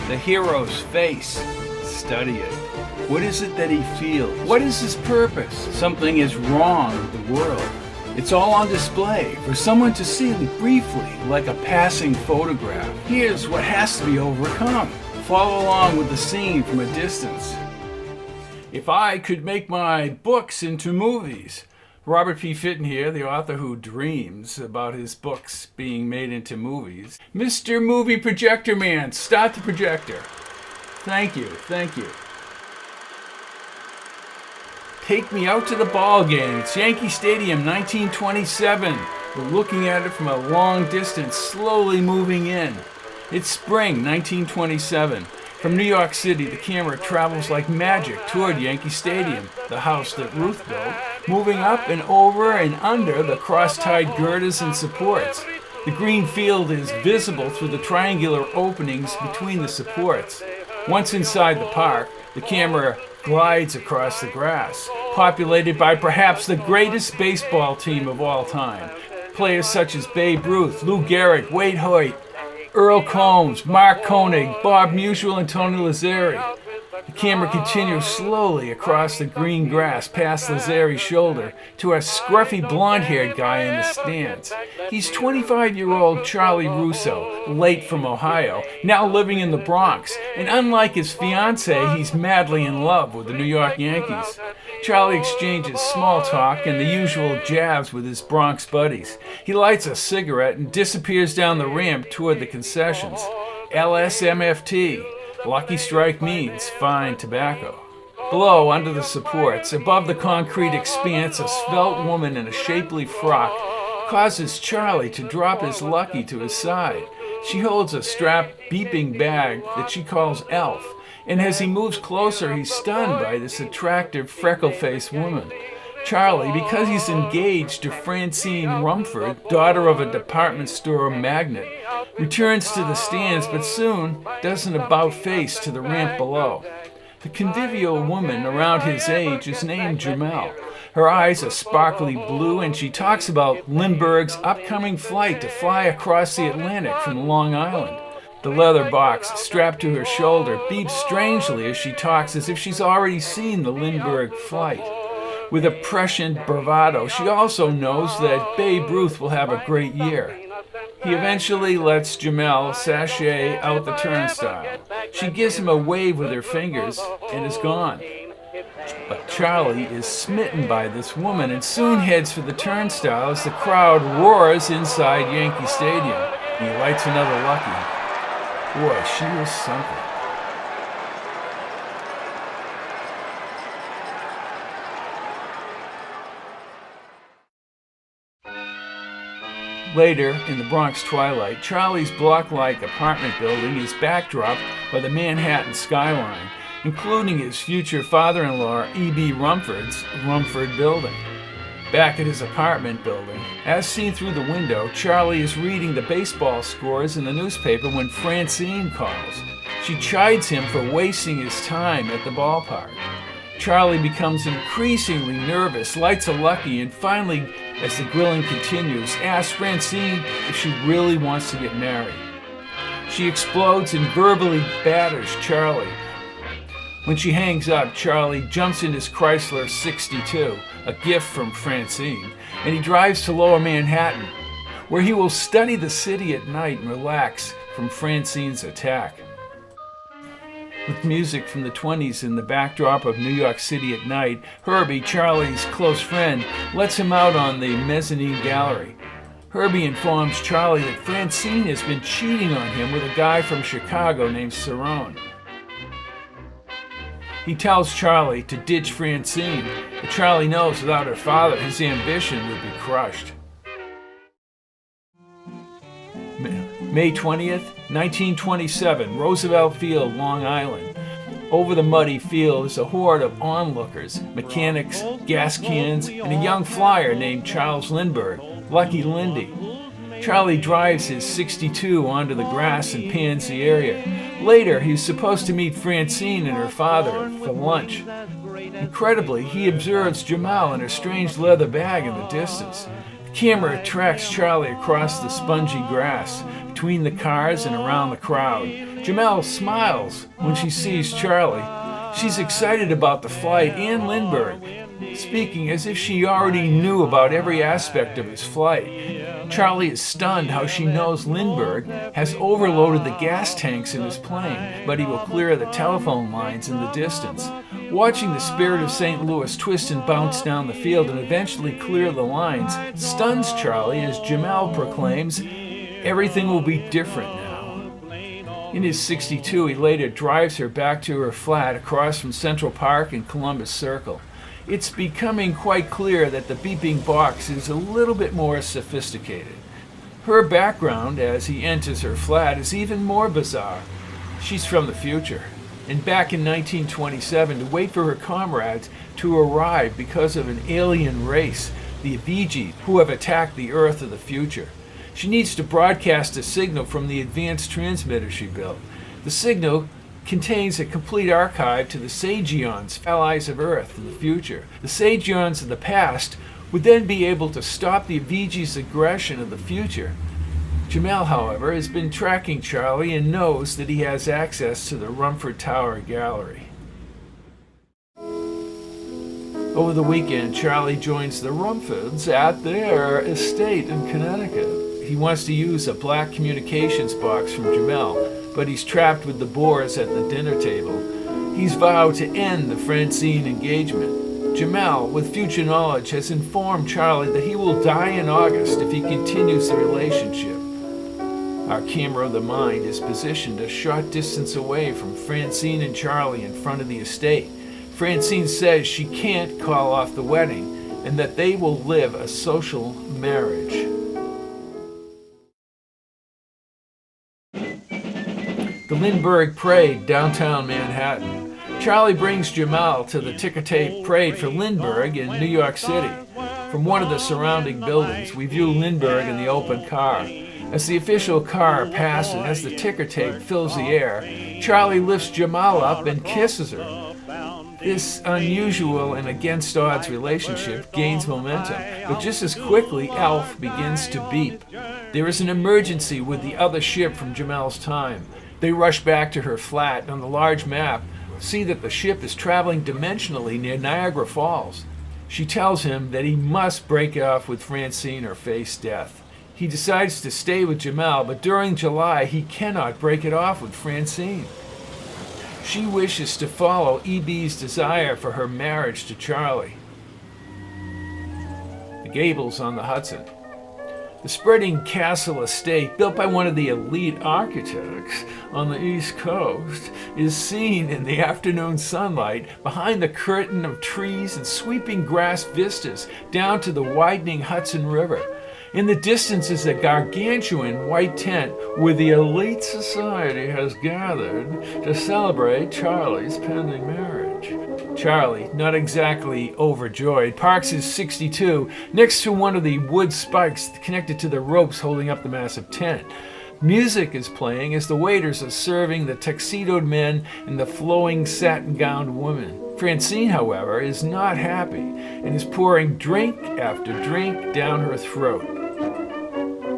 the hero's face. Study it. What is it that he feels? What is his purpose? Something is wrong with the world. It's all on display for someone to see briefly, like a passing photograph. Here's what has to be overcome. Follow along with the scene from a distance. If I could make my books into movies. Robert P. Fitton here, the author who dreams about his books being made into movies. Mr. Movie Projector Man, start the projector. Thank you. Take me out to the ball game. It's Yankee Stadium, 1927. We're looking at it from a long distance, slowly moving in. It's spring, 1927. From New York City, the camera travels like magic toward Yankee Stadium, the house that Ruth built, moving up and over and under the cross-tied girders and supports. The green field is visible through the triangular openings between the supports. Once inside the park, the camera glides across the grass, populated by perhaps the greatest baseball team of all time. Players such as Babe Ruth, Lou Gehrig, Wade Hoyt, Earl Combs, Mark Koenig, Bob Musial, and Tony Lazzeri. The camera continues slowly across the green grass past Lazzeri's shoulder to a scruffy blonde-haired guy in the stands. He's 25-year-old Charlie Russo, late from Ohio, now living in the Bronx, and unlike his fiancée, he's madly in love with the New York Yankees. Charlie exchanges small talk and the usual jabs with his Bronx buddies. He lights a cigarette and disappears down the ramp toward the concessions. LSMFT. Lucky Strike means fine tobacco. Below, under the supports, above the concrete expanse, a svelte woman in a shapely frock causes Charlie to drop his Lucky to his side. She holds a strapped, beeping bag that she calls Elf, and as he moves closer, he's stunned by this attractive, freckle-faced woman. Charlie, because he's engaged to Francine Rumford, daughter of a department store magnate, returns to the stands but soon does an about-face to the ramp below. The convivial woman around his age is named Jamel. Her eyes are sparkly blue and she talks about Lindbergh's upcoming flight to fly across the Atlantic from Long Island. The leather box strapped to her shoulder beeps strangely as she talks as if she's already seen the Lindbergh flight. With a prescient bravado, she also knows that Babe Ruth will have a great year. He eventually lets Jamel sashay out the turnstile. She gives him a wave with her fingers and is gone. But Charlie is smitten by this woman and soon heads for the turnstile as the crowd roars inside Yankee Stadium. He lights another Lucky. Boy, she was something. Later, in the Bronx twilight, Charlie's block-like apartment building is backdropped by the Manhattan skyline, including his future father-in-law E.B. Rumford's Rumford building. Back at his apartment building, as seen through the window, Charlie is reading the baseball scores in the newspaper when Francine calls. She chides him for wasting his time at the ballpark. Charlie becomes increasingly nervous, lights a Lucky, and finally, as the grilling continues, asks Francine if she really wants to get married. She explodes and verbally batters Charlie. When she hangs up, Charlie jumps in his Chrysler 62, a gift from Francine, and he drives to Lower Manhattan, where he will study the city at night and relax from Francine's attack. With music from the 20s in the backdrop of New York City at night, Herbie, Charlie's close friend, lets him out on the mezzanine gallery. Herbie informs Charlie that Francine has been cheating on him with a guy from Chicago named Cerrone. He tells Charlie to ditch Francine, but Charlie knows without her father his ambition would be crushed. May 20th, 1927, Roosevelt Field, Long Island. Over the muddy field is a horde of onlookers, mechanics, gas cans, and a young flyer named Charles Lindbergh, Lucky Lindy. Charlie drives his 62 onto the grass and pans the area. Later, he's supposed to meet Francine and her father for lunch. Incredibly, he observes Jamel and her strange leather bag in the distance. The camera tracks Charlie across the spongy grass. between the cars and around the crowd. Jamel smiles when she sees Charlie. She's excited about the flight and Lindbergh, speaking as if she already knew about every aspect of his flight. Charlie is stunned how she knows Lindbergh has overloaded the gas tanks in his plane, but he will clear the telephone lines in the distance. Watching the Spirit of St. Louis twist and bounce down the field and eventually clear the lines stuns Charlie as Jamel proclaims, "Everything will be different now." In his 62, he later drives her back to her flat across from Central Park and Columbus Circle. It's becoming quite clear that the beeping box is a little bit more sophisticated. Her background as he enters her flat is even more bizarre. She's from the future, and back in 1927 to wait for her comrades to arrive because of an alien race, the Avigi, who have attacked the Earth of the future. She needs to broadcast a signal from the advanced transmitter she built. The signal contains a complete archive to the Sagions, allies of Earth in the future. The Sagions of the past would then be able to stop the Avigi's aggression of the future. Jamel, however, has been tracking Charlie and knows that he has access to the Rumford Tower Gallery. Over the weekend, Charlie joins the Rumfords at their estate in Connecticut. He wants to use a black communications box from Jamel, but he's trapped with the Boers at the dinner table. He's vowed to end the Francine engagement. Jamel, with future knowledge, has informed Charlie that he will die in August if he continues the relationship. Our camera of the mind is positioned a short distance away from Francine and Charlie in front of the estate. Francine says she can't call off the wedding and that they will live a social marriage. The Lindbergh Parade, downtown Manhattan. Charlie brings Jamel to the ticker-tape parade for Lindbergh in New York City. From one of the surrounding buildings, we view Lindbergh in the open car. As the official car passes and as the ticker tape fills the air, Charlie lifts Jamel up and kisses her. This unusual and against-odds relationship gains momentum, but just as quickly, Alf begins to beep. There is an emergency with the other ship from Jamel's time. They rush back to her flat and on the large map, see that the ship is traveling dimensionally near Niagara Falls. She tells him that he must break off with Francine or face death. He decides to stay with Jamel, but during July, he cannot break it off with Francine. She wishes to follow E.B.'s desire for her marriage to Charlie. The Gables on the Hudson. The spreading castle estate, built by one of the elite architects on the East Coast, is seen in the afternoon sunlight behind the curtain of trees and sweeping grass vistas down to the widening Hudson River. In the distance is a gargantuan white tent where the elite society has gathered to celebrate Charlie's pending marriage. Charlie, not exactly overjoyed, parks his 62 next to one of the wood spikes connected to the ropes holding up the massive tent. Music is playing as the waiters are serving the tuxedoed men and the flowing satin-gowned women. Francine, however, is not happy and is pouring drink after drink down her throat.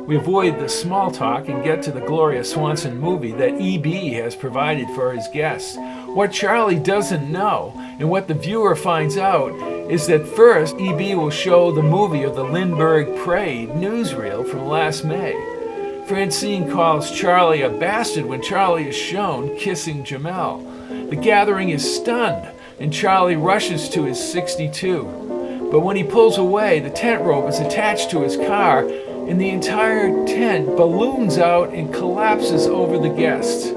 We avoid the small talk and get to the Gloria Swanson movie that E.B. has provided for his guests. What Charlie doesn't know, and what the viewer finds out, is that first E.B. will show the movie of the Lindbergh Parade newsreel from last May. Francine calls Charlie a bastard when Charlie is shown kissing Jamel. The gathering is stunned, and Charlie rushes to his 62. But when he pulls away, the tent rope is attached to his car, and the entire tent balloons out and collapses over the guests.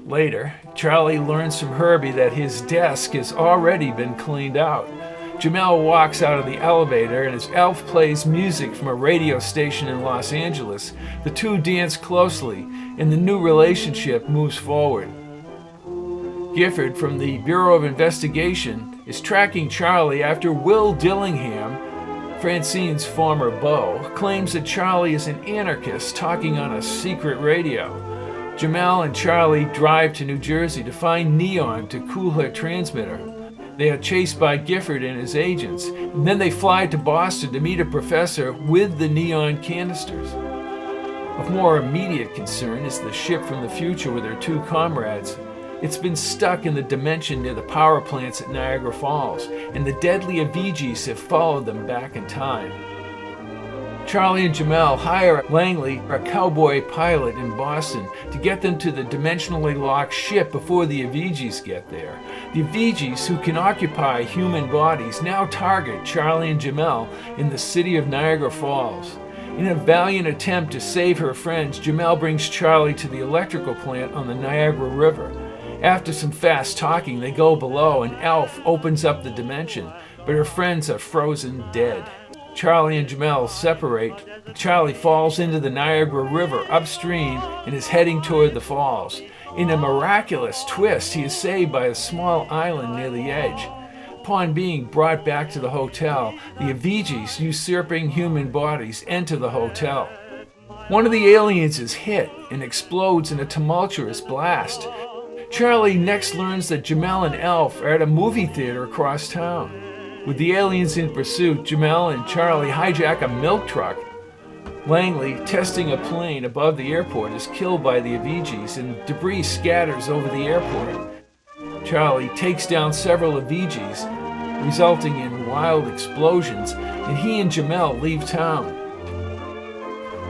Later, Charlie learns from Herbie that his desk has already been cleaned out. Jamel walks out of the elevator, and as Alf plays music from a radio station in Los Angeles, the two dance closely, and the new relationship moves forward. Gifford from the Bureau of Investigation is tracking Charlie after Will Dillingham, Francine's former beau, claims that Charlie is an anarchist talking on a secret radio. Jamel and Charlie drive to New Jersey to find neon to cool her transmitter. They are chased by Gifford and his agents, and then they fly to Boston to meet a professor with the neon canisters. Of more immediate concern is the ship from the future with her two comrades. It's been stuck in the dimension near the power plants at Niagara Falls, and the deadly Avegis have followed them back in time. Charlie and Jamel hire Langley, a cowboy pilot in Boston, to get them to the dimensionally locked ship before the Avegis get there. The Avegis, who can occupy human bodies, now target Charlie and Jamel in the city of Niagara Falls. In a valiant attempt to save her friends, Jamel brings Charlie to the electrical plant on the Niagara River. After some fast talking, they go below and Elf opens up the dimension, but her friends are frozen dead. Charlie and Jamel separate. Charlie falls into the Niagara River upstream and is heading toward the falls. In a miraculous twist, he is saved by a small island near the edge. Upon being brought back to the hotel, the Avegis, usurping human bodies, enter the hotel. One of the aliens is hit and explodes in a tumultuous blast. Charlie next learns that Jamel and Elf are at a movie theater across town. With the aliens in pursuit, Jamel and Charlie hijack a milk truck. Langley, testing a plane above the airport, is killed by the Avegis and debris scatters over the airport. Charlie takes down several Avegis, resulting in wild explosions, and he and Jamel leave town.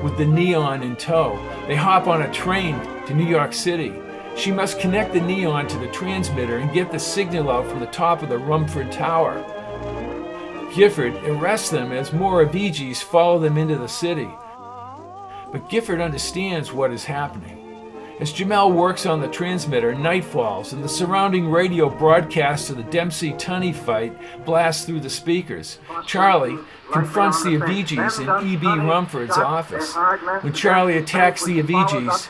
With the neon in tow, they hop on a train to New York City. She must connect the neon to the transmitter and get the signal out from the top of the Rumford Tower. Gifford arrests them as more Avegis follow them into the city. But Gifford understands what is happening. As Jamel works on the transmitter, night falls and the surrounding radio broadcast of the Dempsey-Tunney fight blasts through the speakers. Charlie confronts the Avegis in E.B. Rumford's office. When Charlie attacks the Avegis,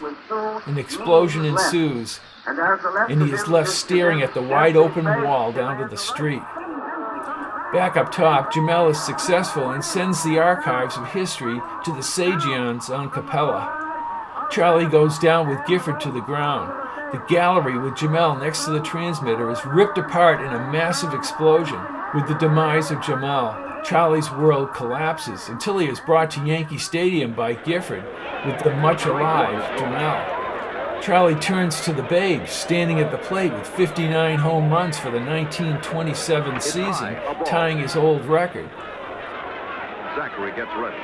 an explosion ensues, and he is left staring at the wide-open wall down to the street. Back up top, Jamel is successful and sends the archives of history to the Sagions on Capella. Charlie goes down with Gifford to the ground. The gallery with Jamel next to the transmitter is ripped apart in a massive explosion. With the demise of Jamel, Charlie's world collapses until he is brought to Yankee Stadium by Gifford with the much-alive Jamel. Charlie turns to the Babes, standing at the plate with 59 home runs for the 1927 season, tying his old record. Zachary gets ready.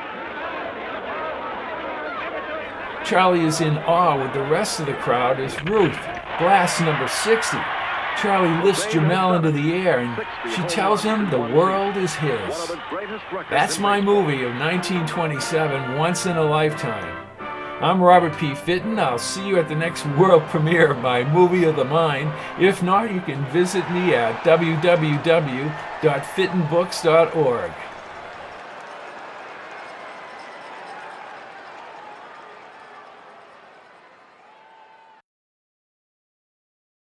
Charlie is in awe with the rest of the crowd as Ruth blasts number 60. Charlie lifts Jamel into the air and she tells him the world is his. That's my movie of 1927, Once in a Lifetime. I'm Robert P. Fitton. I'll see you at the next world premiere of my Movie of the Mind. If not, you can visit me at www.fittonbooks.org.